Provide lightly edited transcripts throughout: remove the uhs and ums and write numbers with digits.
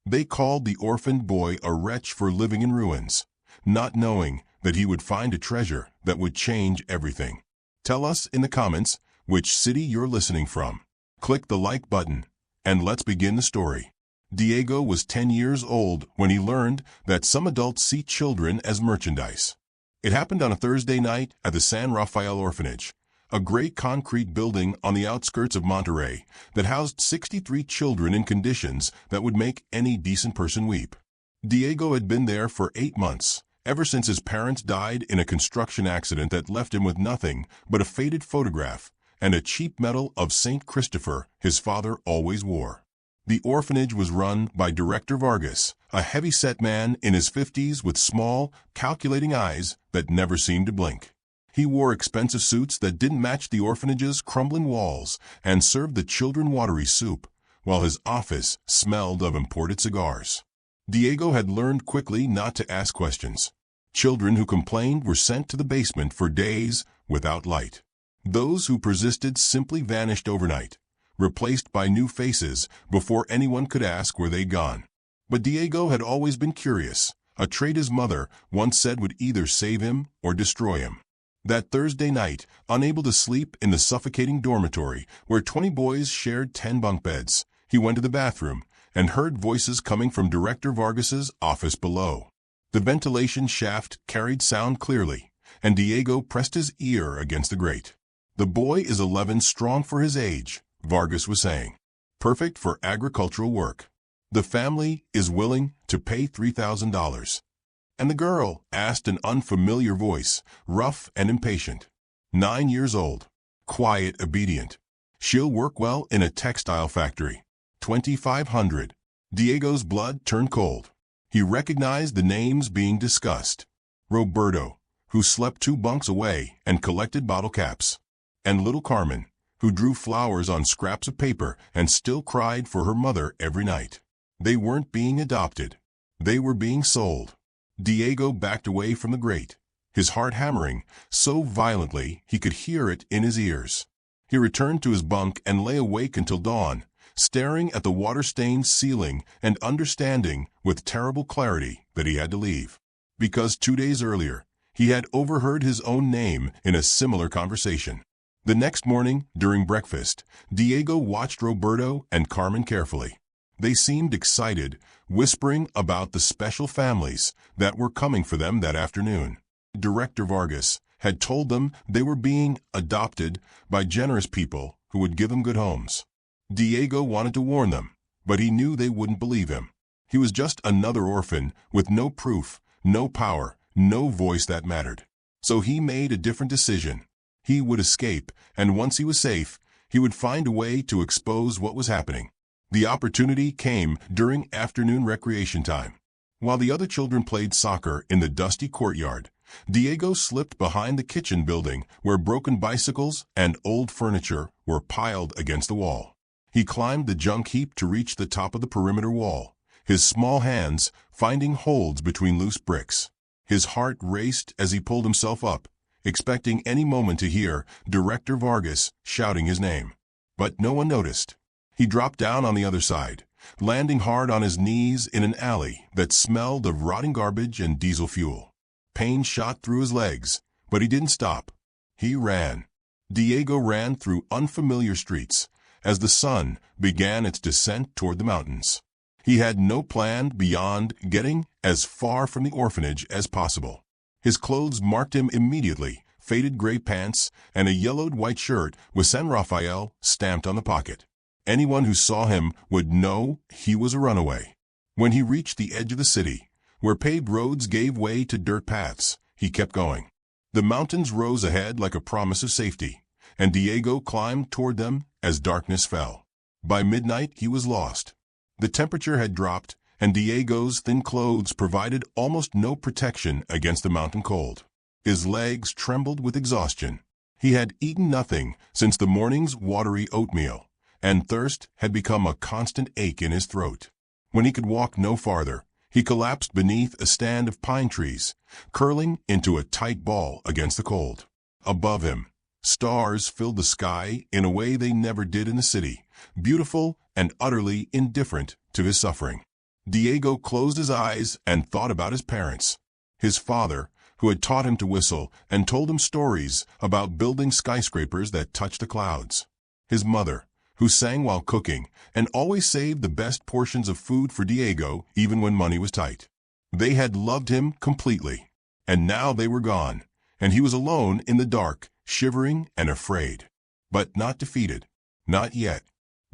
They called the orphaned boy a wretch for living in ruins, not knowing that he would find a treasure that would change everything. Tell us in the comments which city you're listening from. Click the like button, and let's begin the story. Diego was 10 years old when he learned that some adults see children as merchandise. It happened on a Thursday night at the San Rafael orphanage, a gray concrete building on the outskirts of Monterrey that housed 63 children in conditions that would make any decent person weep. Diego had been there for 8 months, ever since his parents died in a construction accident that left him with nothing but a faded photograph and a cheap medal of St. Christopher his father always wore. The orphanage was run by Director Vargas, a heavy-set man in his 50s with small, calculating eyes that never seemed to blink. He wore expensive suits that didn't match the orphanage's crumbling walls and served the children watery soup, while his office smelled of imported cigars. Diego had learned quickly not to ask questions. Children who complained were sent to the basement for days without light. Those who persisted simply vanished overnight, replaced by new faces before anyone could ask where they'd gone. But Diego had always been curious, a trait his mother once said would either save him or destroy him. That Thursday night, unable to sleep in the suffocating dormitory where 20 boys shared 10 bunk beds, he went to the bathroom and heard voices coming from Director Vargas's office below. The ventilation shaft carried sound clearly, and Diego pressed his ear against the grate. "The boy is 11 strong for his age," Vargas was saying. "Perfect for agricultural work. The family is willing to pay $3,000. "And the girl?" asked an unfamiliar voice, rough and impatient. 9 years old. Quiet, obedient. "She'll work well in a textile factory. $2,500. Diego's blood turned cold. He recognized the names being discussed. Roberto, who slept 2 bunks away and collected bottle caps. And little Carmen, who drew flowers on scraps of paper and still cried for her mother every night. They weren't being adopted. They were being sold. Diego backed away from the grate, his heart hammering so violently he could hear it in his ears. He returned to his bunk and lay awake until dawn, staring at the water-stained ceiling and understanding with terrible clarity that he had to leave. Because 2 days earlier, he had overheard his own name in a similar conversation. The next morning, during breakfast, Diego watched Roberto and Carmen carefully. They seemed excited, whispering about the special families that were coming for them that afternoon. Director Vargas had told them they were being adopted by generous people who would give them good homes. Diego wanted to warn them, but he knew they wouldn't believe him. He was just another orphan with no proof, no power, no voice that mattered. So he made a different decision. He would escape, and once he was safe, he would find a way to expose what was happening. The opportunity came during afternoon recreation time. While the other children played soccer in the dusty courtyard, Diego slipped behind the kitchen building where broken bicycles and old furniture were piled against the wall. He climbed the junk heap to reach the top of the perimeter wall, his small hands finding holds between loose bricks. His heart raced as he pulled himself up, expecting any moment to hear Director Vargas shouting his name. But no one noticed. He dropped down on the other side, landing hard on his knees in an alley that smelled of rotting garbage and diesel fuel. Pain shot through his legs, but he didn't stop. He ran. Diego ran through unfamiliar streets as the sun began its descent toward the mountains. He had no plan beyond getting as far from the orphanage as possible. His clothes marked him immediately, faded gray pants and a yellowed white shirt with San Rafael stamped on the pocket. Anyone who saw him would know he was a runaway. When he reached the edge of the city, where paved roads gave way to dirt paths, he kept going. The mountains rose ahead like a promise of safety, and Diego climbed toward them as darkness fell. By midnight, he was lost. The temperature had dropped, and Diego's thin clothes provided almost no protection against the mountain cold. His legs trembled with exhaustion. He had eaten nothing since the morning's watery oatmeal, and thirst had become a constant ache in his throat. When he could walk no farther, he collapsed beneath a stand of pine trees, curling into a tight ball against the cold. Above him, stars filled the sky in a way they never did in the city, beautiful and utterly indifferent to his suffering. Diego closed his eyes and thought about his parents. His father, who had taught him to whistle and told him stories about building skyscrapers that touched the clouds. His mother, who sang while cooking and always saved the best portions of food for Diego even when money was tight. They had loved him completely. And now they were gone, and he was alone in the dark, shivering and afraid. But not defeated. Not yet.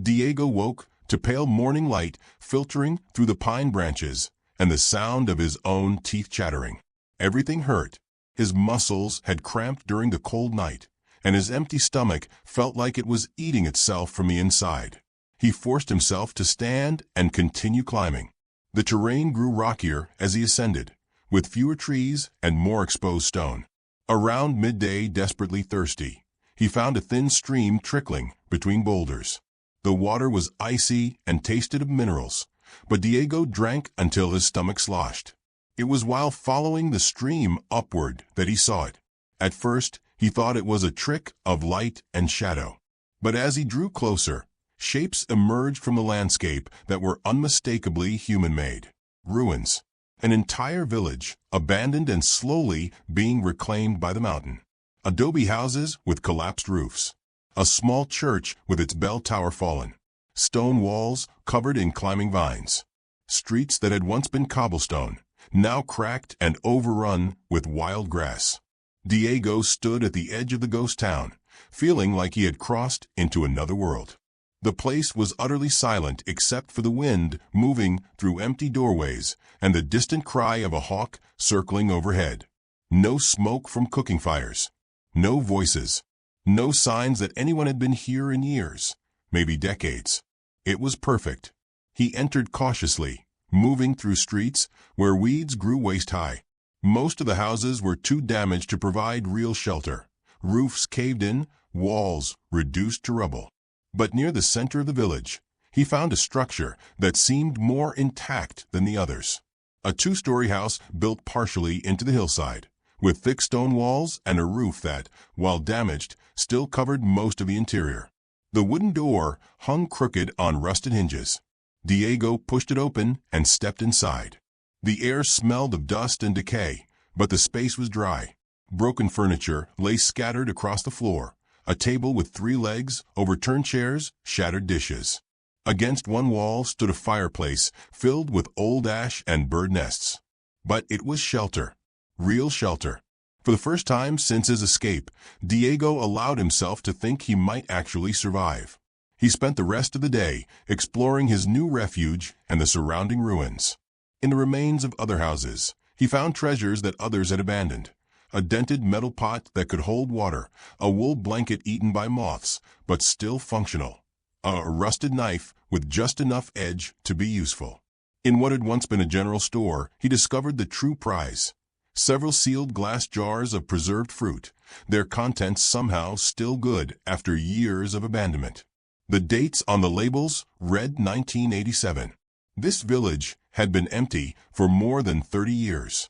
Diego woke to pale morning light filtering through the pine branches and the sound of his own teeth chattering. Everything hurt. His muscles had cramped during the cold night, and his empty stomach felt like it was eating itself from the inside. He forced himself to stand and continue climbing. The terrain grew rockier as he ascended, with fewer trees and more exposed stone. Around midday, desperately thirsty, he found a thin stream trickling between boulders. The water was icy and tasted of minerals, but Diego drank until his stomach sloshed. It was while following the stream upward that he saw it. At first, he thought it was a trick of light and shadow. But as he drew closer, shapes emerged from the landscape that were unmistakably human-made. Ruins. An entire village, abandoned and slowly being reclaimed by the mountain. Adobe houses with collapsed roofs. A small church with its bell tower fallen. Stone walls covered in climbing vines. Streets that had once been cobblestone, now cracked and overrun with wild grass. Diego stood at the edge of the ghost town, feeling like he had crossed into another world. The place was utterly silent except for the wind moving through empty doorways and the distant cry of a hawk circling overhead. No smoke from cooking fires. No voices. No signs that anyone had been here in years, maybe decades. It was perfect. He entered cautiously, moving through streets where weeds grew waist-high. Most of the houses were too damaged to provide real shelter. Roofs caved in, walls reduced to rubble. But near the center of the village, he found a structure that seemed more intact than the others. A two-story house built partially into the hillside, with thick stone walls and a roof that, while damaged, still covered most of the interior. The wooden door hung crooked on rusted hinges. Diego pushed it open and stepped inside. The air smelled of dust and decay, but the space was dry. Broken furniture lay scattered across the floor. A table with 3 legs, overturned chairs, shattered dishes. Against one wall stood a fireplace filled with old ash and bird nests. But it was shelter. Real shelter. For the first time since his escape, Diego allowed himself to think he might actually survive. He spent the rest of the day exploring his new refuge and the surrounding ruins. In the remains of other houses, he found treasures that others had abandoned. A dented metal pot that could hold water, a wool blanket eaten by moths, but still functional, a rusted knife with just enough edge to be useful. In what had once been a general store, he discovered the true prize. Several sealed glass jars of preserved fruit, their contents somehow still good after years of abandonment. The dates on the labels read 1987. This village had been empty for more than 30 years.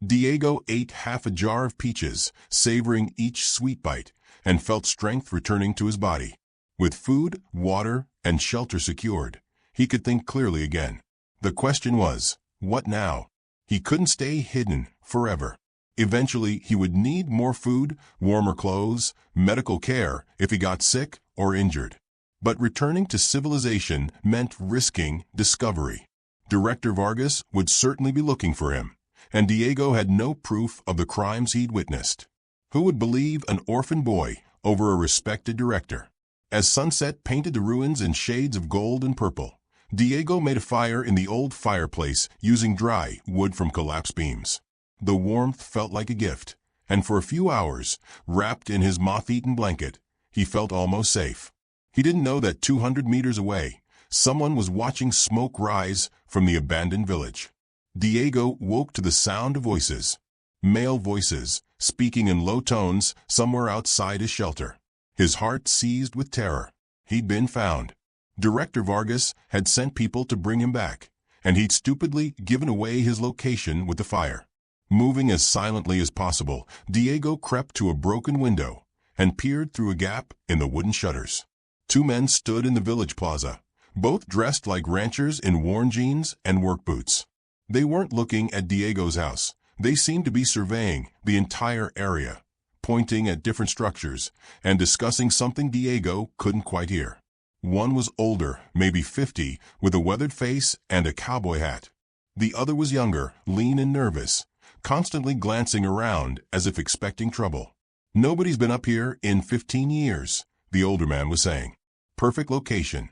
Diego ate half a jar of peaches, savoring each sweet bite, and felt strength returning to his body. With food, water, and shelter secured, he could think clearly again. The question was, what now? He couldn't stay hidden forever. Eventually, he would need more food, warmer clothes, medical care if he got sick or injured. But returning to civilization meant risking discovery. Director Vargas would certainly be looking for him. And Diego had no proof of the crimes he'd witnessed. Who would believe an orphan boy over a respected director? As sunset painted the ruins in shades of gold and purple, Diego made a fire in the old fireplace using dry wood from collapsed beams. The warmth felt like a gift, and for a few hours, wrapped in his moth-eaten blanket, he felt almost safe. He didn't know that 200 meters away, someone was watching smoke rise from the abandoned village. Diego woke to the sound of voices. Male voices, speaking in low tones somewhere outside his shelter. His heart seized with terror. He'd been found. Director Vargas had sent people to bring him back, and he'd stupidly given away his location with the fire. Moving as silently as possible, Diego crept to a broken window and peered through a gap in the wooden shutters. 2 men stood in the village plaza, both dressed like ranchers in worn jeans and work boots. They weren't looking at Diego's house. They seemed to be surveying the entire area, pointing at different structures and discussing something Diego couldn't quite hear. One was older, maybe 50, with a weathered face and a cowboy hat. The other was younger, lean and nervous, constantly glancing around as if expecting trouble. "Nobody's been up here in 15 years, the older man was saying. "Perfect location."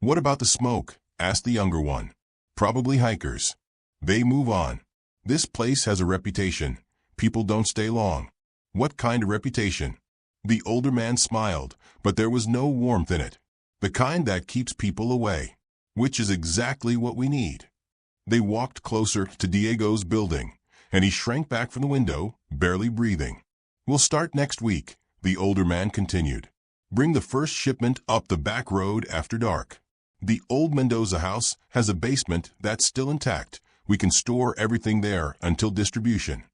"What about the smoke?" asked the younger one. "Probably hikers. They move on. This place has a reputation. People don't stay long." "What kind of reputation?" The older man smiled, but there was no warmth in it. "The kind that keeps people away, which is exactly what we need." They walked closer to Diego's building, and he shrank back from the window, barely breathing. "We'll start next week," the older man continued. "Bring the first shipment up the back road after dark. The old Mendoza house has a basement that's still intact. We can store everything there until distribution."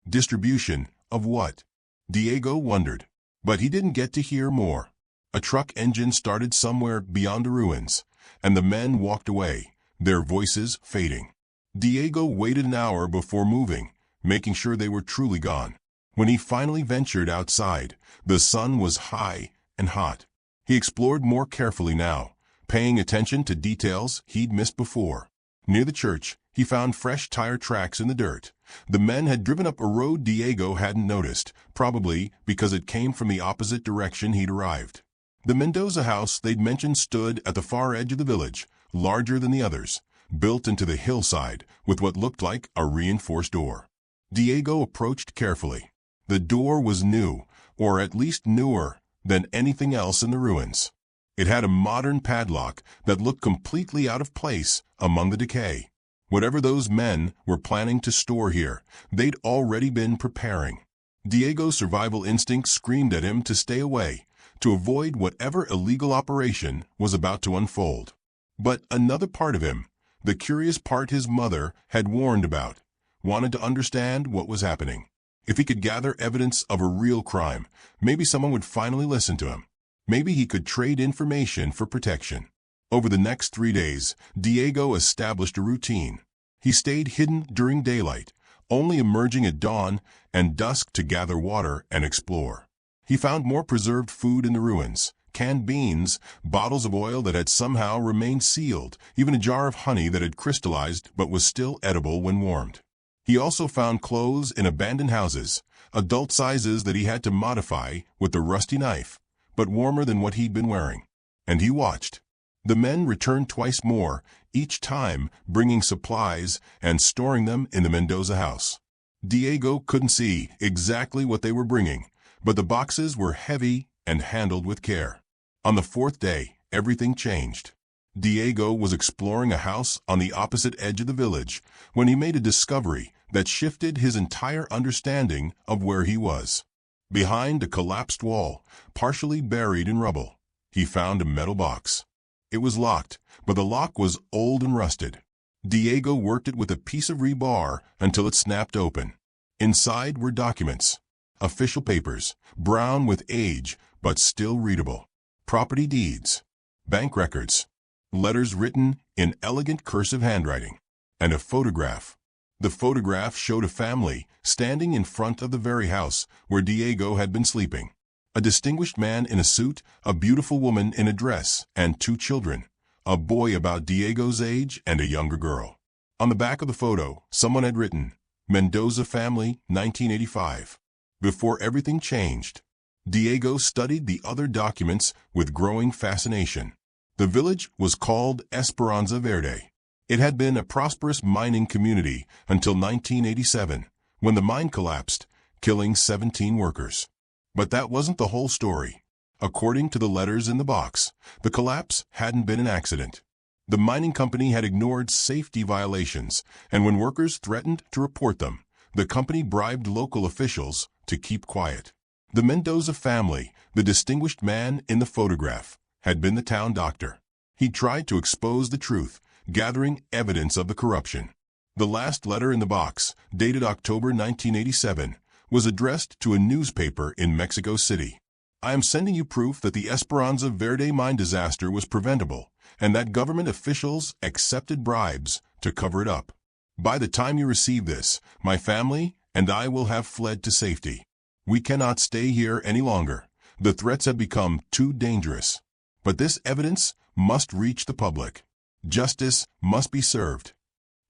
"Distribution of what?" Diego wondered. But he didn't get to hear more. A truck engine started somewhere beyond the ruins, and the men walked away, their voices fading. Diego waited an hour before moving, making sure they were truly gone. When he finally ventured outside, the sun was high and hot. He explored more carefully now, paying attention to details he'd missed before. Near the church, he found fresh tire tracks in the dirt. The men had driven up a road Diego hadn't noticed, probably because it came from the opposite direction he'd arrived. The Mendoza house they'd mentioned stood at the far edge of the village, larger than the others, built into the hillside with what looked like a reinforced door. Diego approached carefully. The door was new, or at least newer than anything else in the ruins. It had a modern padlock that looked completely out of place among the decay. Whatever those men were planning to store here, they'd already been preparing. Diego's survival instinct screamed at him to stay away, to avoid whatever illegal operation was about to unfold. But another part of him, the curious part his mother had warned about, wanted to understand what was happening. If he could gather evidence of a real crime, maybe someone would finally listen to him. Maybe he could trade information for protection. Over the next 3 days, Diego established a routine. He stayed hidden during daylight, only emerging at dawn and dusk to gather water and explore. He found more preserved food in the ruins, canned beans, bottles of oil that had somehow remained sealed, even a jar of honey that had crystallized but was still edible when warmed. He also found clothes in abandoned houses, adult sizes that he had to modify with the rusty knife, but warmer than what he'd been wearing. And he watched. The men returned twice more, each time bringing supplies and storing them in the Mendoza house. Diego couldn't see exactly what they were bringing, but the boxes were heavy and handled with care. On the 4th day, everything changed. Diego was exploring a house on the opposite edge of the village when he made a discovery that shifted his entire understanding of where he was. Behind a collapsed wall, partially buried in rubble, he found a metal box. It was locked, but the lock was old and rusted. Diego worked it with a piece of rebar until it snapped open. Inside were documents, official papers, brown with age but still readable, property deeds, bank records, letters written in elegant cursive handwriting, and a photograph. The photograph showed a family standing in front of the very house where Diego had been sleeping. A distinguished man in a suit, a beautiful woman in a dress, and 2 children, a boy about Diego's age and a younger girl. On the back of the photo, someone had written, "Mendoza family, 1985. Before everything changed. Diego studied the other documents with growing fascination. The village was called Esperanza Verde. It had been a prosperous mining community until 1987, when the mine collapsed, killing 17 workers. But that wasn't the whole story. According to the letters in the box, the collapse hadn't been an accident. The mining company had ignored safety violations, and when workers threatened to report them, the company bribed local officials to keep quiet. The Mendoza family, the distinguished man in the photograph, had been the town doctor. He tried to expose the truth, gathering evidence of the corruption. The last letter in the box, dated October 1987, was addressed to a newspaper in Mexico City. "I am sending you proof that the Esperanza Verde mine disaster was preventable. and that government officials accepted bribes to cover it up. By the time you receive this, my family and I will have fled to safety. We cannot stay here any longer. The threats have become too dangerous. But this evidence must reach the public. Justice must be served.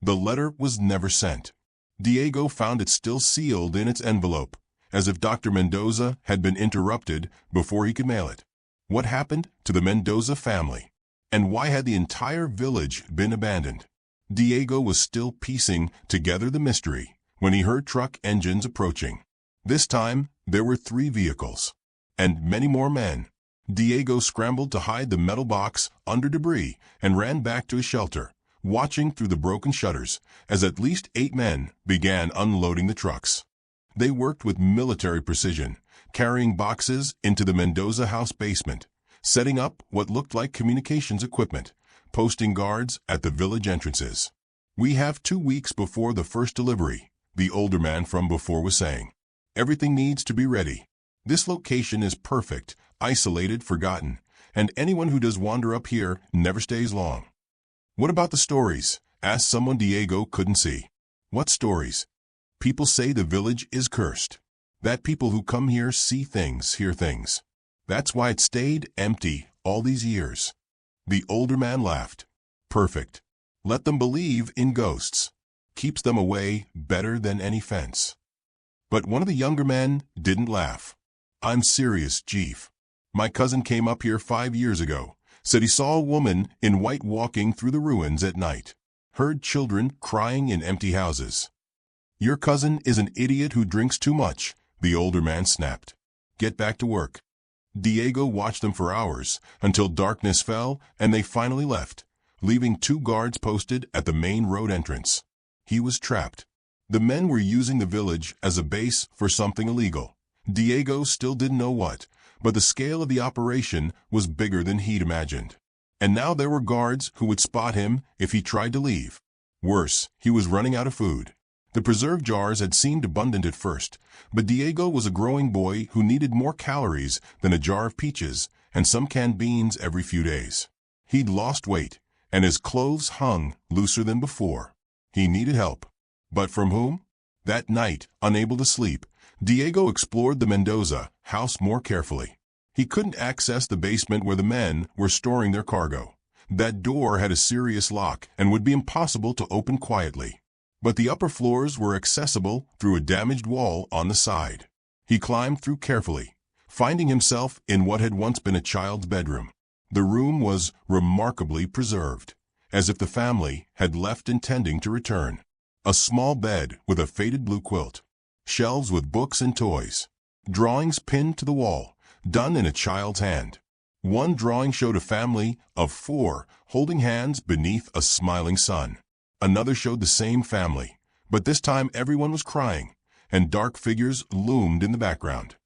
The letter was never sent. Diego found it still sealed in its envelope, as if Dr. Mendoza had been interrupted before he could mail it. What happened to the Mendoza family? And why had the entire village been abandoned? Diego was still piecing together the mystery when he heard truck engines approaching. This time, there were 3 vehicles, and many more men. Diego scrambled to hide the metal box under debris and ran back to his shelter, watching through the broken shutters as at least 8 men began unloading the trucks. They worked with military precision, carrying boxes into the Mendoza house basement, setting up what looked like communications equipment, posting guards at the village entrances. "We have 2 weeks before the first delivery," the older man from before was saying. "Everything needs to be ready. This location is perfect, isolated, forgotten, and anyone who does wander up here never stays long." "What about the stories?" asked someone Diego couldn't see. "What stories?" "People say the village is cursed. That people who come here see things, hear things. That's why it stayed empty all these years." The older man laughed. "Perfect. Let them believe in ghosts. Keeps them away better than any fence." But one of the younger men didn't laugh. "I'm serious, Chief. My cousin came up here 5 years ago, said he saw a woman in white walking through the ruins at night, heard children crying in empty houses." "Your cousin is an idiot who drinks too much," the older man snapped. "Get back to work." Diego watched them for hours until darkness fell and they finally left, leaving 2 guards posted at the main road entrance. He was trapped. The men were using the village as a base for something illegal. Diego still didn't know what, but the scale of the operation was bigger than he'd imagined. And now there were guards who would spot him if he tried to leave. Worse, he was running out of food. The preserve jars had seemed abundant at first, but Diego was a growing boy who needed more calories than a jar of peaches and some canned beans every few days. He'd lost weight, and his clothes hung looser than before. He needed help. But from whom? That night, unable to sleep, Diego explored the Mendoza house more carefully. He couldn't access the basement where the men were storing their cargo. That door had a serious lock and would be impossible to open quietly. But the upper floors were accessible through a damaged wall on the side. He climbed through carefully, finding himself in what had once been a child's bedroom. The room was remarkably preserved, as if the family had left intending to return. A small bed with a faded blue quilt, shelves with books and toys, drawings pinned to the wall, done in a child's hand. One drawing showed a family of 4 holding hands beneath a smiling sun. Another showed the same family, but this time everyone was crying, and dark figures loomed in the background.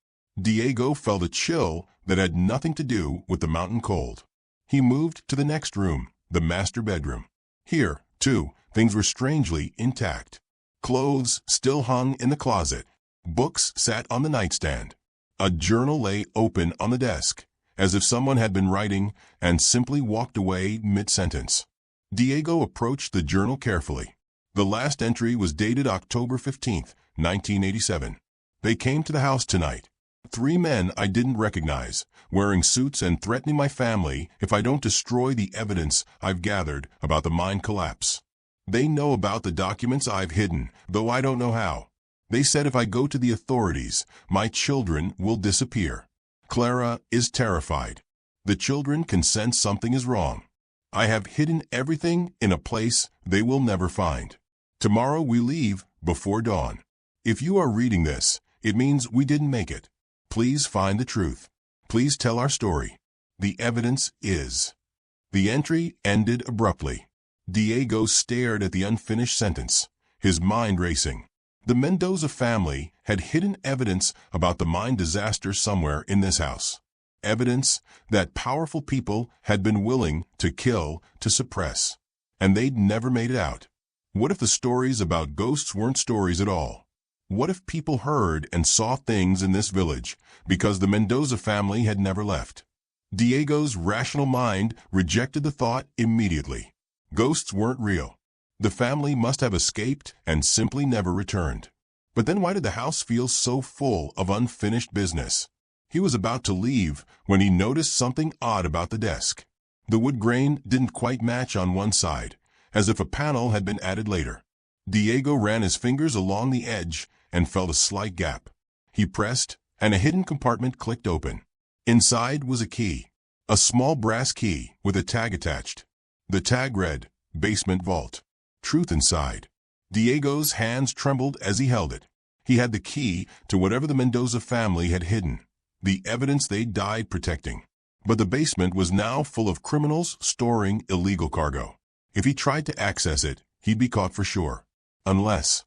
Diego felt a chill that had nothing to do with the mountain cold. He moved to the next room, the master bedroom. Here, too, things were strangely intact. Clothes still hung in the closet. Books sat on the nightstand. A journal lay open on the desk, as if someone had been writing and simply walked away mid-sentence. Diego approached the journal carefully. The last entry was dated October 15th, 1987. "They came to the house tonight. 3 men I didn't recognize, wearing suits and threatening my family if I don't destroy the evidence I've gathered about the mine collapse. They know about the documents I've hidden, though I don't know how. They said if I go to the authorities, my children will disappear. Clara is terrified. The children can sense something is wrong. I have hidden everything in a place they will never find. Tomorrow we leave before dawn. If you are reading this, it means we didn't make it. Please find the truth. Please tell our story. The evidence is." The entry ended abruptly. Diego stared at the unfinished sentence, his mind racing. The Mendoza family had hidden evidence about the mine disaster somewhere in this house. Evidence that powerful people had been willing to kill to suppress. And they'd never made it out. What if the stories about ghosts weren't stories at all? What if people heard and saw things in this village because the Mendoza family had never left? Diego's rational mind rejected the thought immediately. Ghosts weren't real. The family must have escaped and simply never returned. But then why did the house feel so full of unfinished business? He was about to leave when he noticed something odd about the desk. The wood grain didn't quite match on one side, as if a panel had been added later. Diego ran his fingers along the edge and felt a slight gap. He pressed, and a hidden compartment clicked open. Inside was a key, a small brass key with a tag attached. The tag read, "Basement Vault. Truth inside." Diego's hands trembled as he held it. He had the key to whatever the Mendoza family had hidden, the evidence they died protecting. But the basement was now full of criminals storing illegal cargo. If he tried to access it, he'd be caught for sure. Unless...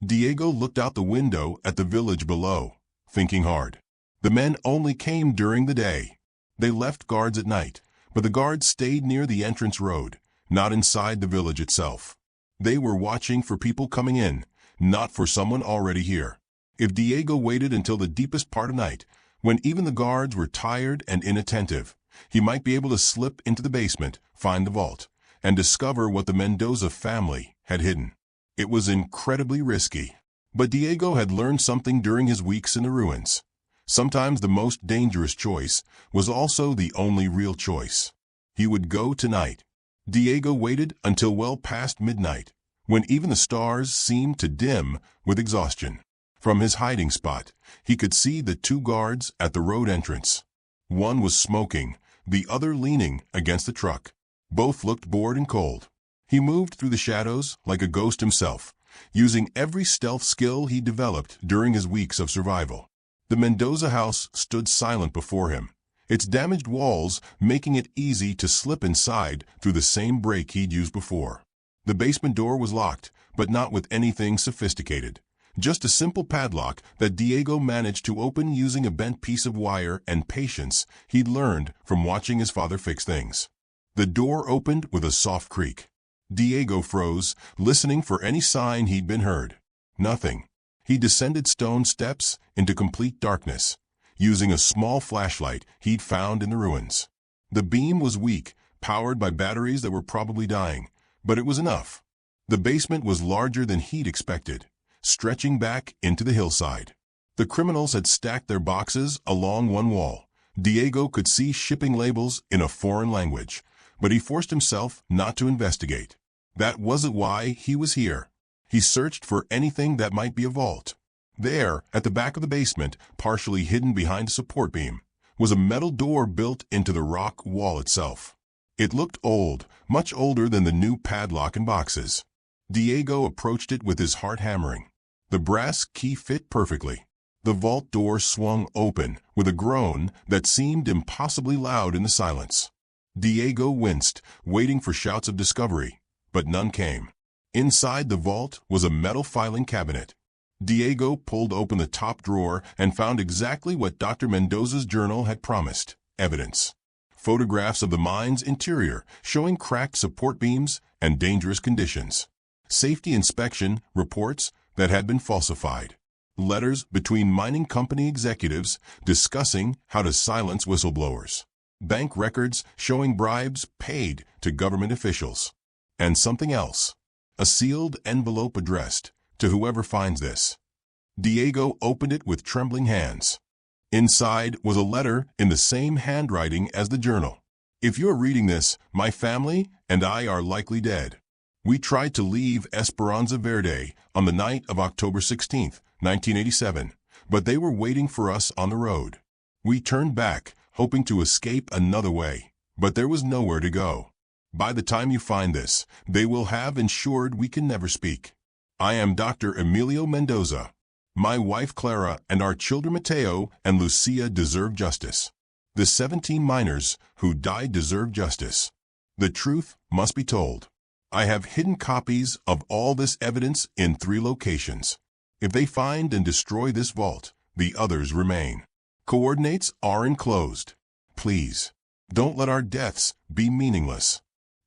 Diego looked out the window at the village below, thinking hard. The men only came during the day. They left guards at night, but the guards stayed near the entrance road, not inside the village itself. They were watching for people coming in, not for someone already here. If Diego waited until the deepest part of night, when even the guards were tired and inattentive, he might be able to slip into the basement, find the vault, and discover what the Mendoza family had hidden. It was incredibly risky. But Diego had learned something during his weeks in the ruins. Sometimes the most dangerous choice was also the only real choice. He would go tonight. Diego waited until well past midnight, when even the stars seemed to dim with exhaustion. From his hiding spot, he could see the two guards at the road entrance. One was smoking, the other leaning against the truck. Both looked bored and cold. He moved through the shadows like a ghost himself, using every stealth skill he developed during his weeks of survival. The Mendoza house stood silent before him, its damaged walls making it easy to slip inside through the same break he'd used before. The basement door was locked, but not with anything sophisticated. Just a simple padlock that Diego managed to open using a bent piece of wire and patience he'd learned from watching his father fix things. The door opened with a soft creak. Diego froze, listening for any sign he'd been heard. Nothing. He descended stone steps into complete darkness, using a small flashlight he'd found in the ruins. The beam was weak, powered by batteries that were probably dying, but it was enough. The basement was larger than he'd expected, stretching back into the hillside. The criminals had stacked their boxes along one wall. Diego could see shipping labels in a foreign language, but he forced himself not to investigate. That wasn't why he was here. He searched for anything that might be a vault. There, at the back of the basement, partially hidden behind a support beam, was a metal door built into the rock wall itself. It looked old, much older than the new padlock and boxes. Diego approached it with his heart hammering. The brass key fit perfectly. The vault door swung open with a groan that seemed impossibly loud in the silence. Diego winced, waiting for shouts of discovery, but none came. Inside the vault was a metal filing cabinet. Diego pulled open the top drawer and found exactly what Dr. Mendoza's journal had promised: evidence. Photographs of the mine's interior showing cracked support beams and dangerous conditions. Safety inspection reports that had been falsified. Letters between mining company executives discussing how to silence whistleblowers. Bank records showing bribes paid to government officials. And something else. A sealed envelope addressed to whoever finds this. Diego opened it with trembling hands. Inside was a letter in the same handwriting as the journal. If you're reading this, my family and I are likely dead. We tried to leave Esperanza Verde on the night of October 16, 1987, but they were waiting for us on the road. We turned back, hoping to escape another way, but there was nowhere to go. By the time you find this, they will have ensured we can never speak. I am Dr. Emilio Mendoza. My wife Clara and our children Mateo and Lucia deserve justice. The 17 miners who died deserve justice. The truth must be told. I have hidden copies of all this evidence in 3 locations. If they find and destroy this vault, the others remain. Coordinates are enclosed. Please, don't let our deaths be meaningless.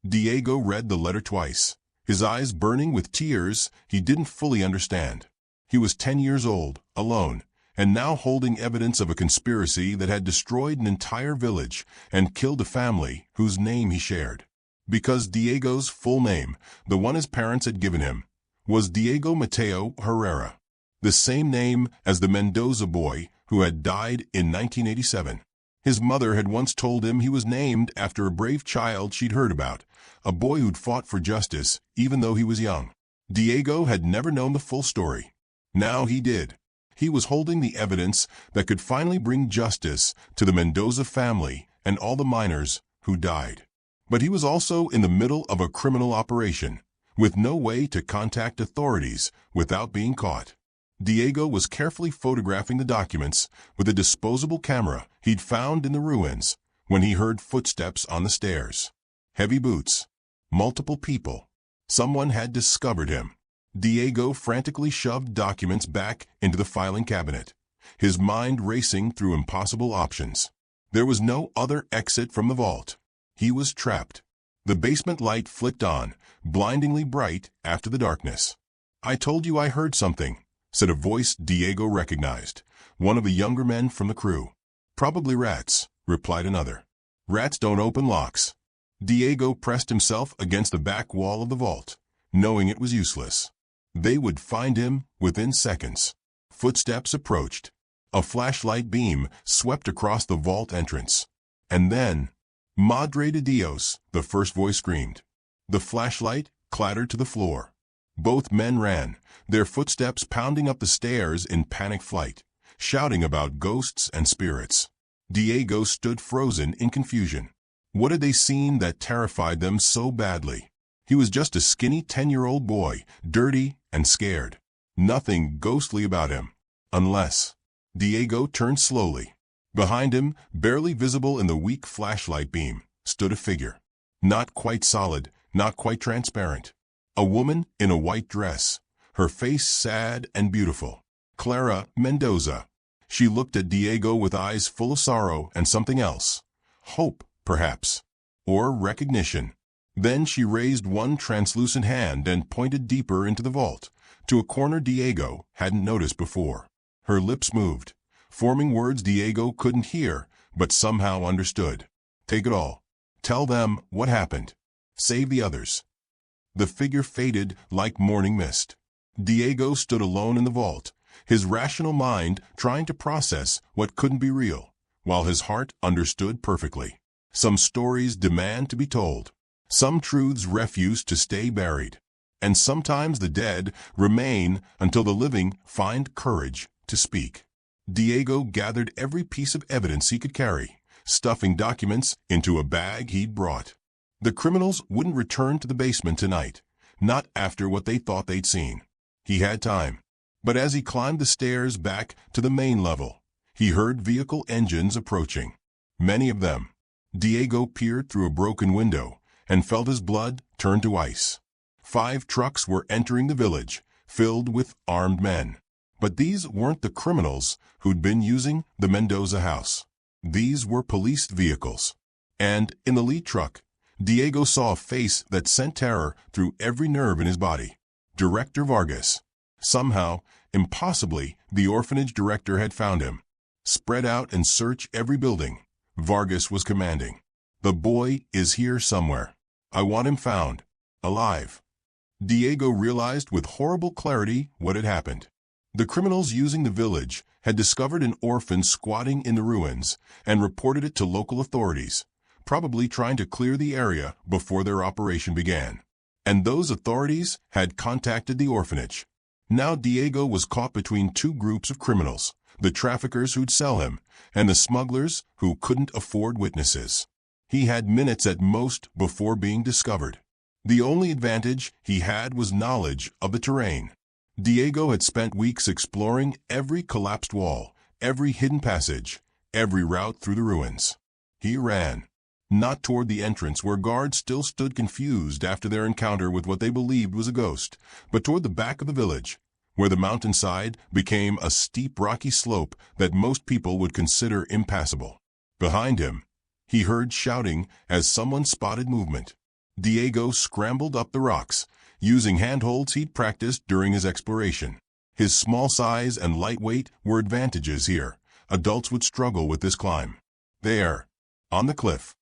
Diego read the letter twice, his eyes burning with tears he didn't fully understand. He was 10 years old, alone, and now holding evidence of a conspiracy that had destroyed an entire village and killed a family whose name he shared. Because Diego's full name, the one his parents had given him, was Diego Mateo Herrera, the same name as the Mendoza boy who had died in 1987. His mother had once told him he was named after a brave child she'd heard about, a boy who'd fought for justice even though he was young. Diego had never known the full story. Now he did. He was holding the evidence that could finally bring justice to the Mendoza family and all the miners who died. But he was also in the middle of a criminal operation, with no way to contact authorities without being caught. Diego was carefully photographing the documents with a disposable camera he'd found in the ruins when he heard footsteps on the stairs. Heavy boots. Multiple people. Someone had discovered him. Diego frantically shoved documents back into the filing cabinet, his mind racing through impossible options. There was no other exit from the vault. He was trapped. The basement light flicked on, blindingly bright after the darkness. "I told you I heard something," said a voice Diego recognized, one of the younger men from the crew. "Probably rats," replied another. "Rats don't open locks." Diego pressed himself against the back wall of the vault, knowing it was useless. They would find him within seconds. Footsteps approached. A flashlight beam swept across the vault entrance. And then, "Madre de Dios," the first voice screamed. The flashlight clattered to the floor. Both men ran, their footsteps pounding up the stairs in panic flight, shouting about ghosts and spirits. Diego stood frozen in confusion. What had they seen that terrified them so badly? He was just a skinny 10-year-old boy, dirty and scared. Nothing ghostly about him. Unless... Diego turned slowly. Behind him, barely visible in the weak flashlight beam, stood a figure. Not quite solid, not quite transparent. A woman in a white dress, her face sad and beautiful. Clara Mendoza. She looked at Diego with eyes full of sorrow and something else. Hope, perhaps. Or recognition. Then she raised one translucent hand and pointed deeper into the vault, to a corner Diego hadn't noticed before. Her lips moved, forming words Diego couldn't hear, but somehow understood. "Take it all. Tell them what happened. Save the others." The figure faded like morning mist. Diego stood alone in the vault, his rational mind trying to process what couldn't be real, while his heart understood perfectly. Some stories demand to be told. Some truths refuse to stay buried. And sometimes the dead remain until the living find courage to speak. Diego gathered every piece of evidence he could carry, stuffing documents into a bag he'd brought. The criminals wouldn't return to the basement tonight, not after what they thought they'd seen. He had time. But as he climbed the stairs back to the main level, he heard vehicle engines approaching. Many of them. Diego peered through a broken window and felt his blood turn to ice. 5 trucks were entering the village, filled with armed men. But these weren't the criminals who'd been using the Mendoza house. These were police vehicles. And in the lead truck, Diego saw a face that sent terror through every nerve in his body. Director Vargas. Somehow, impossibly, the orphanage director had found him. Spread out and search every building, Vargas was commanding. "The boy is here somewhere. I want him found. Alive." Diego realized with horrible clarity what had happened. The criminals using the village had discovered an orphan squatting in the ruins and reported it to local authorities, probably trying to clear the area before their operation began. And those authorities had contacted the orphanage. Now Diego was caught between 2 groups of criminals, the traffickers who'd sell him, and the smugglers who couldn't afford witnesses. He had minutes at most before being discovered. The only advantage he had was knowledge of the terrain. Diego had spent weeks exploring every collapsed wall, every hidden passage, every route through the ruins. He ran. Not toward the entrance where guards still stood confused after their encounter with what they believed was a ghost, but toward the back of the village, where the mountainside became a steep rocky slope that most people would consider impassable. Behind him, he heard shouting as someone spotted movement. Diego scrambled up the rocks, using handholds he'd practiced during his exploration. His small size and lightweight were advantages here. Adults would struggle with this climb. There, on the cliff,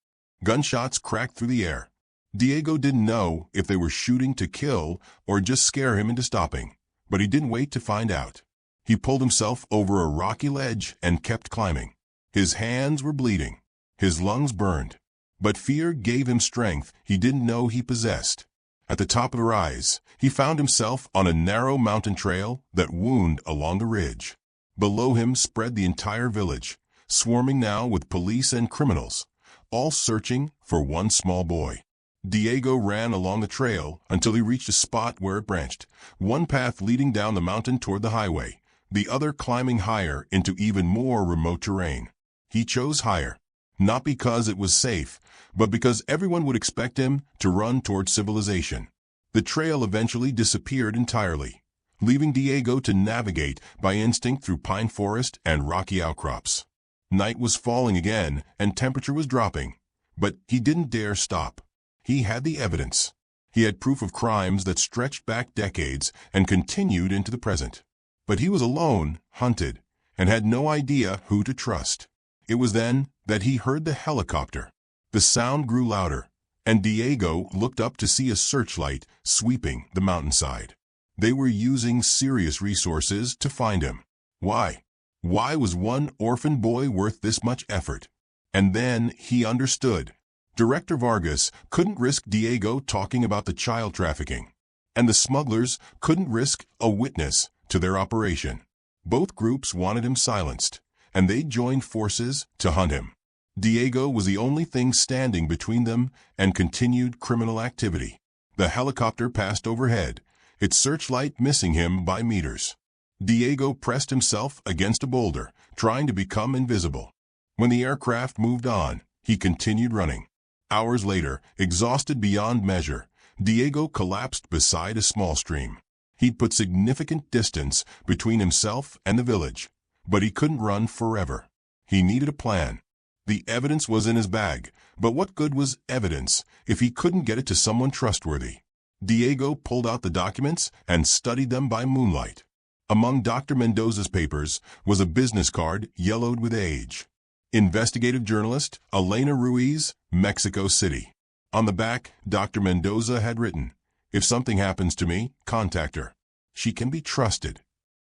gunshots cracked through the air. Diego didn't know if they were shooting to kill or just scare him into stopping, but he didn't wait to find out. He pulled himself over a rocky ledge and kept climbing. His hands were bleeding. His lungs burned. But fear gave him strength he didn't know he possessed. At the top of the rise, he found himself on a narrow mountain trail that wound along the ridge. Below him spread the entire village, swarming now with police and criminals, all searching for one small boy. Diego ran along the trail until he reached a spot where it branched, one path leading down the mountain toward the highway, the other climbing higher into even more remote terrain. He chose higher, not because it was safe, but because everyone would expect him to run toward civilization. The trail eventually disappeared entirely, leaving Diego to navigate by instinct through pine forest and rocky outcrops. Night was falling again and temperature was dropping, but he didn't dare stop. He had the evidence. He had proof of crimes that stretched back decades and continued into the present. But he was alone, hunted, and had no idea who to trust. It was then that he heard the helicopter. The sound grew louder, and Diego looked up to see a searchlight sweeping the mountainside. They were using serious resources to find him. Why? Why was one orphan boy worth this much effort? And then he understood. Director Vargas couldn't risk Diego talking about the child trafficking, and the smugglers couldn't risk a witness to their operation. Both groups wanted him silenced, and they joined forces to hunt him. Diego was the only thing standing between them and continued criminal activity. The helicopter passed overhead, its searchlight missing him by meters. Diego pressed himself against a boulder, trying to become invisible. When the aircraft moved on, he continued running. Hours later, exhausted beyond measure, Diego collapsed beside a small stream. He'd put significant distance between himself and the village, but he couldn't run forever. He needed a plan. The evidence was in his bag, but what good was evidence if he couldn't get it to someone trustworthy? Diego pulled out the documents and studied them by moonlight. Among Dr. Mendoza's papers was a business card yellowed with age. Investigative journalist Elena Ruiz, Mexico City. On the back, Dr. Mendoza had written, "If something happens to me, contact her. She can be trusted."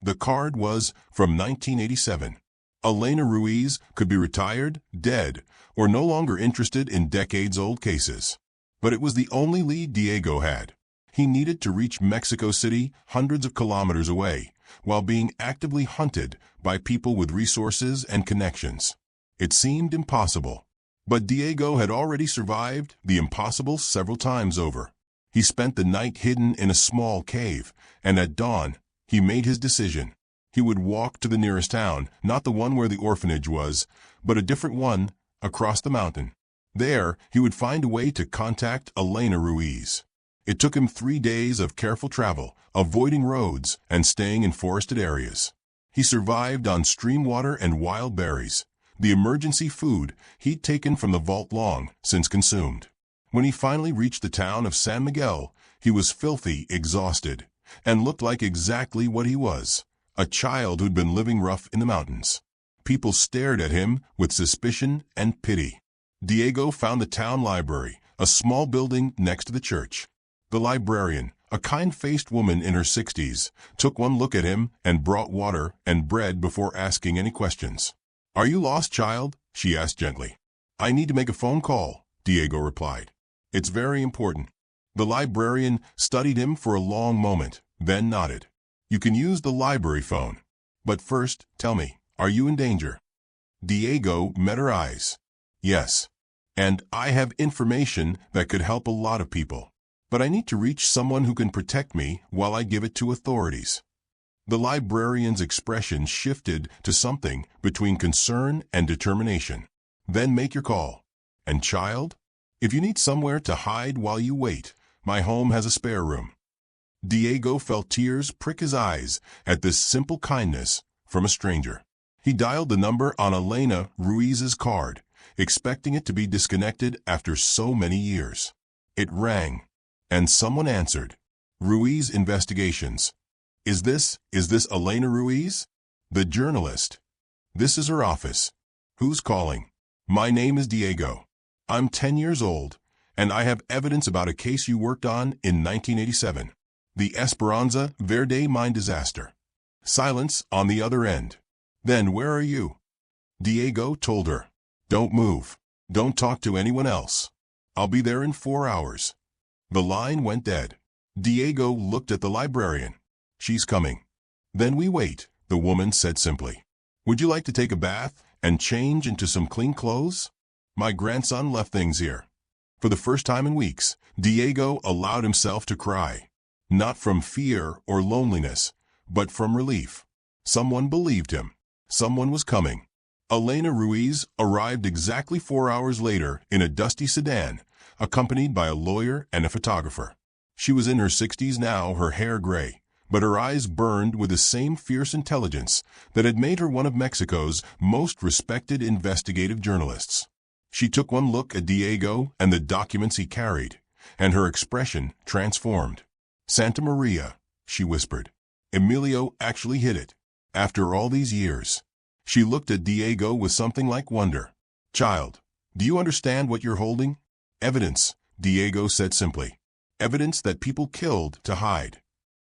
The card was from 1987. Elena Ruiz could be retired, dead, or no longer interested in decades-old cases. But it was the only lead Diego had. He needed to reach Mexico City hundreds of kilometers away, while being actively hunted by people with resources and connections. It seemed impossible. But Diego had already survived the impossible several times over. He spent the night hidden in a small cave, and at dawn, he made his decision. He would walk to the nearest town, not the one where the orphanage was, but a different one across the mountain. There, he would find a way to contact Elena Ruiz. It took him 3 days of careful travel, avoiding roads and staying in forested areas. He survived on stream water and wild berries, the emergency food he'd taken from the vault long since consumed. When he finally reached the town of San Miguel, he was filthy, exhausted, and looked like exactly what he was, a child who'd been living rough in the mountains. People stared at him with suspicion and pity. Diego found the town library, a small building next to the church. The librarian, a kind-faced woman in her 60s, took one look at him and brought water and bread before asking any questions. "Are you lost, child?" she asked gently. "I need to make a phone call," Diego replied. "It's very important." The librarian studied him for a long moment, then nodded. "You can use the library phone. But first, tell me, are you in danger?" Diego met her eyes. "Yes. And I have information that could help a lot of people. But I need to reach someone who can protect me while I give it to authorities." The librarian's expression shifted to something between concern and determination. "Then make your call. And child, if you need somewhere to hide while you wait, my home has a spare room." Diego felt tears prick his eyes at this simple kindness from a stranger. He dialed the number on Elena Ruiz's card, expecting it to be disconnected after so many years. It rang, and someone answered. "Ruiz Investigations." Is this Elena Ruiz? The journalist. This is her office. Who's calling? My name is Diego. I'm 10 years old, and I have evidence about a case you worked on in 1987. The Esperanza Verde mine disaster. Silence on the other end. Then where are you? Diego told her. Don't move. Don't talk to anyone else. I'll be there in 4 hours. The line went dead. Diego looked at the librarian. She's coming. Then we wait, the woman said simply. Would you like to take a bath and change into some clean clothes? My grandson left things here. For the first time in weeks, Diego allowed himself to cry. Not from fear or loneliness, but from relief. Someone believed him. Someone was coming. Elena Ruiz arrived exactly 4 hours later in a dusty sedan, accompanied by a lawyer and a photographer. She was in her 60s now, her hair gray, but her eyes burned with the same fierce intelligence that had made her one of Mexico's most respected investigative journalists. She took one look at Diego and the documents he carried, and her expression transformed. Santa Maria, she whispered. Emilio actually hid it. After all these years. She looked at Diego with something like wonder. Child, do you understand what you're holding? Evidence, Diego said simply. Evidence that people killed to hide.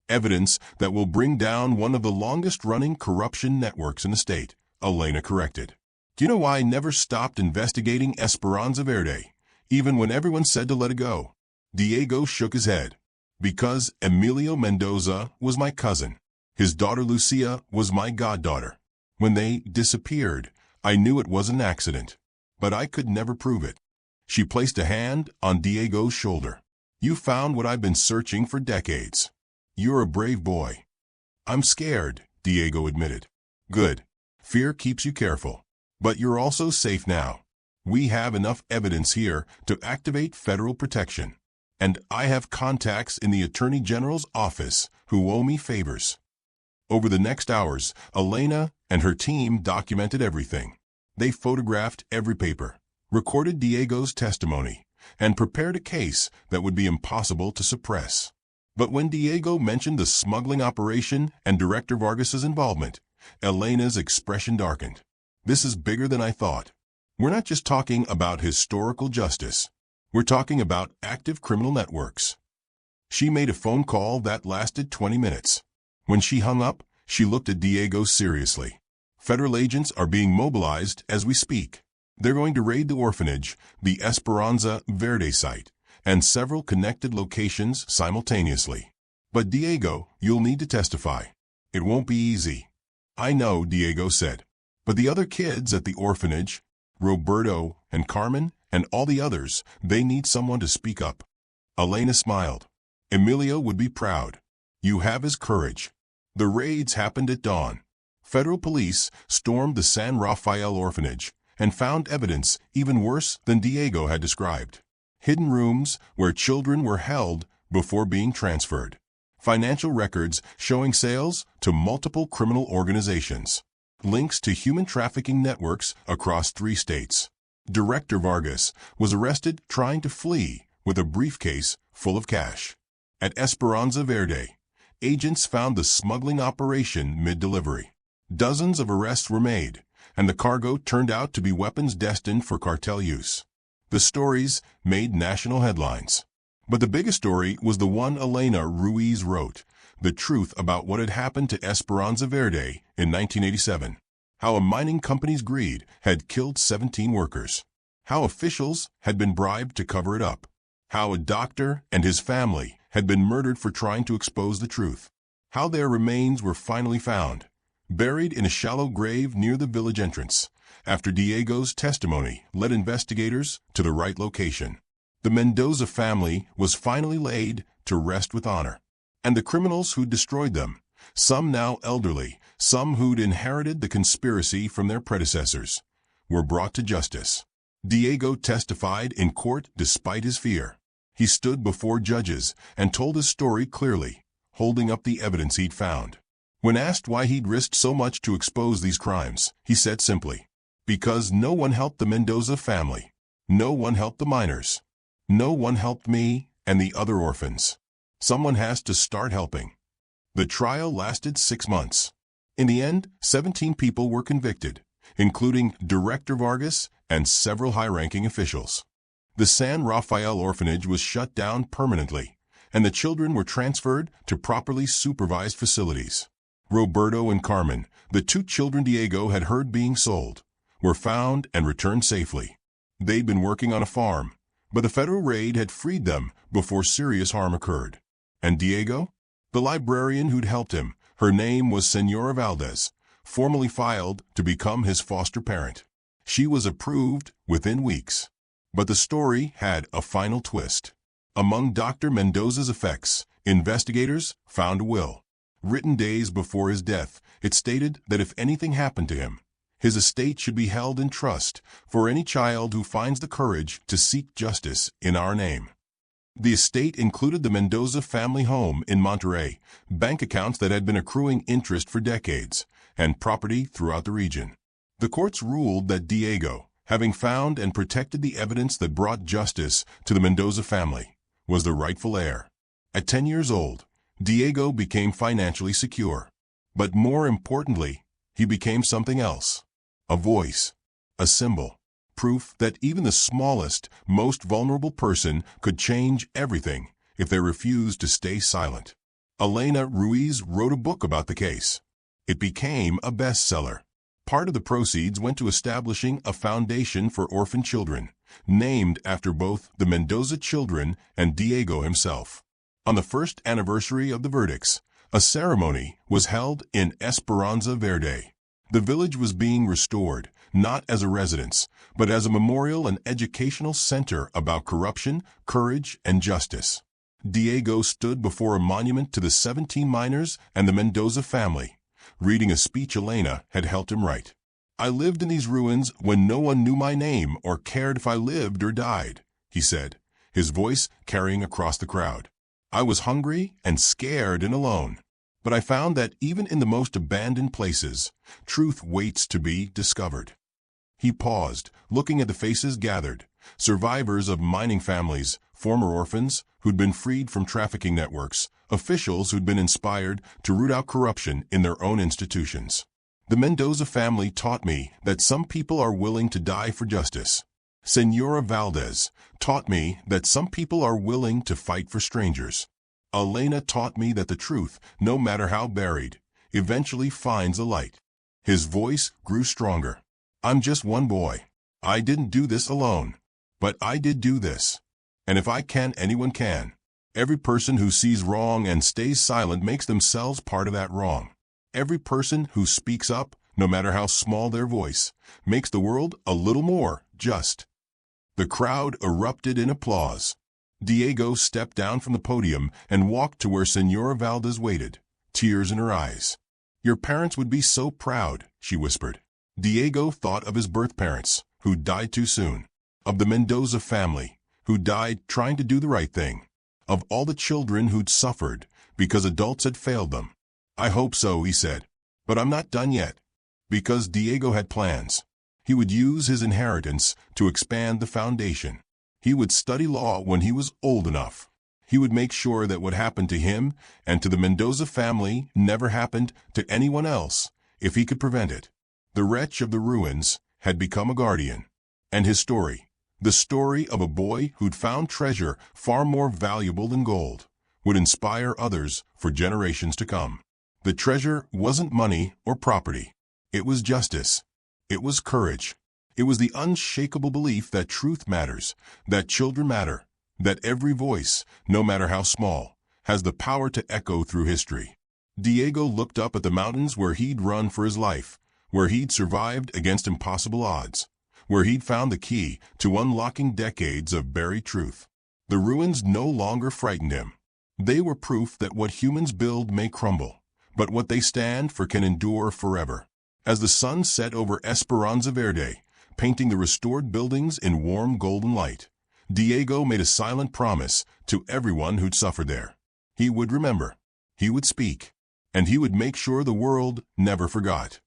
Evidence that will bring down one of the longest-running corruption networks in the state, Elena corrected. Do you know why I never stopped investigating Esperanza Verde, even when everyone said to let it go? Diego shook his head. Because Emilio Mendoza was my cousin. His daughter Lucia was my goddaughter. When they disappeared, I knew it was an accident, but I could never prove it. She placed a hand on Diego's shoulder. You found what I've been searching for decades. You're a brave boy. I'm scared, Diego admitted. Good. Fear keeps you careful. But you're also safe now. We have enough evidence here to activate federal protection. And I have contacts in the Attorney General's office who owe me favors. Over the next hours, Elena and her team documented everything. They photographed every paper, recorded Diego's testimony, and prepared a case that would be impossible to suppress. But when Diego mentioned the smuggling operation and Director Vargas's involvement, Elena's expression darkened. This is bigger than I thought. We're not just talking about historical justice. We're talking about active criminal networks. She made a phone call that lasted 20 minutes. When she hung up, she looked at Diego seriously. Federal agents are being mobilized as we speak. They're going to raid the orphanage, the Esperanza Verde site, and several connected locations simultaneously. But Diego, you'll need to testify. It won't be easy. I know, Diego said. But the other kids at the orphanage, Roberto and Carmen, and all the others, they need someone to speak up. Elena smiled. Emilio would be proud. You have his courage. The raids happened at dawn. Federal police stormed the San Rafael orphanage and found evidence even worse than Diego had described. Hidden rooms where children were held before being transferred. Financial records showing sales to multiple criminal organizations. Links to human trafficking networks across 3 states. Director Vargas was arrested trying to flee with a briefcase full of cash. At Esperanza Verde, agents found the smuggling operation mid-delivery. Dozens of arrests were made, and the cargo turned out to be weapons destined for cartel use. The stories made national headlines. But the biggest story was the one Elena Ruiz wrote, the truth about what had happened to Esperanza Verde in 1987. How a mining company's greed had killed 17 workers. How officials had been bribed to cover it up. How a doctor and his family had been murdered for trying to expose the truth. How their remains were finally found, buried in a shallow grave near the village entrance, after Diego's testimony led investigators to the right location. The Mendoza family was finally laid to rest with honor. And the criminals who destroyed them, some now elderly, some who'd inherited the conspiracy from their predecessors, were brought to justice. Diego testified in court despite his fear. He stood before judges and told his story clearly, holding up the evidence he'd found. When asked why he'd risked so much to expose these crimes, he said simply, because no one helped the Mendoza family. No one helped the miners. No one helped me and the other orphans. Someone has to start helping. The trial lasted 6 months. In the end, 17 people were convicted, including Director Vargas and several high-ranking officials. The San Rafael orphanage was shut down permanently, and the children were transferred to properly supervised facilities. Roberto and Carmen, the 2 children Diego had heard being sold, were found and returned safely. They'd been working on a farm, but the federal raid had freed them before serious harm occurred. And Diego? The librarian who'd helped him, her name was Senora Valdez, formally filed to become his foster parent. She was approved within weeks. But the story had a final twist. Among Dr. Mendoza's effects, investigators found a will. Written days before his death, it stated that if anything happened to him, his estate should be held in trust for any child who finds the courage to seek justice in our name. The estate included the Mendoza family home in Monterrey, bank accounts that had been accruing interest for decades, and property throughout the region. The courts ruled that Diego, having found and protected the evidence that brought justice to the Mendoza family, was the rightful heir. At 10 years old, Diego became financially secure. But more importantly, he became something else. A voice, a symbol, proof that even the smallest, most vulnerable person could change everything if they refused to stay silent. Elena Ruiz wrote a book about the case. It became a bestseller. Part of the proceeds went to establishing a foundation for orphan children, named after both the Mendoza children and Diego himself. On the first anniversary of the verdicts, a ceremony was held in Esperanza Verde. The village was being restored, not as a residence, but as a memorial and educational center about corruption, courage, and justice. Diego stood before a monument to the 17 miners and the Mendoza family, reading a speech Elena had helped him write. "I lived in these ruins when no one knew my name or cared if I lived or died," he said, his voice carrying across the crowd. "I was hungry and scared and alone. But I found that even in the most abandoned places, truth waits to be discovered." He paused, looking at the faces gathered, survivors of mining families, former orphans who'd been freed from trafficking networks, officials who'd been inspired to root out corruption in their own institutions. "The Mendoza family taught me that some people are willing to die for justice. Senora Valdez taught me that some people are willing to fight for strangers. Elena taught me that the truth, no matter how buried, eventually finds a light." His voice grew stronger. "I'm just one boy. I didn't do this alone. But I did do this. And if I can, anyone can. Every person who sees wrong and stays silent makes themselves part of that wrong. Every person who speaks up, no matter how small their voice, makes the world a little more just." The crowd erupted in applause. Diego stepped down from the podium and walked to where Senora Valdez waited, tears in her eyes. "Your parents would be so proud," she whispered. Diego thought of his birth parents, who died too soon, of the Mendoza family, who died trying to do the right thing, of all the children who'd suffered because adults had failed them. "I hope so," he said. "But I'm not done yet." Because Diego had plans. He would use his inheritance to expand the foundation. He would study law when he was old enough. He would make sure that what happened to him and to the Mendoza family never happened to anyone else if he could prevent it. The wretch of the ruins had become a guardian. And his story, the story of a boy who'd found treasure far more valuable than gold, would inspire others for generations to come. The treasure wasn't money or property. It was justice. It was courage. It was the unshakable belief that truth matters, that children matter, that every voice, no matter how small, has the power to echo through history. Diego looked up at the mountains where he'd run for his life, where he'd survived against impossible odds, where he'd found the key to unlocking decades of buried truth. The ruins no longer frightened him. They were proof that what humans build may crumble, but what they stand for can endure forever. As the sun set over Esperanza Verde, painting the restored buildings in warm golden light, Diego made a silent promise to everyone who'd suffered there. He would remember, he would speak, and he would make sure the world never forgot.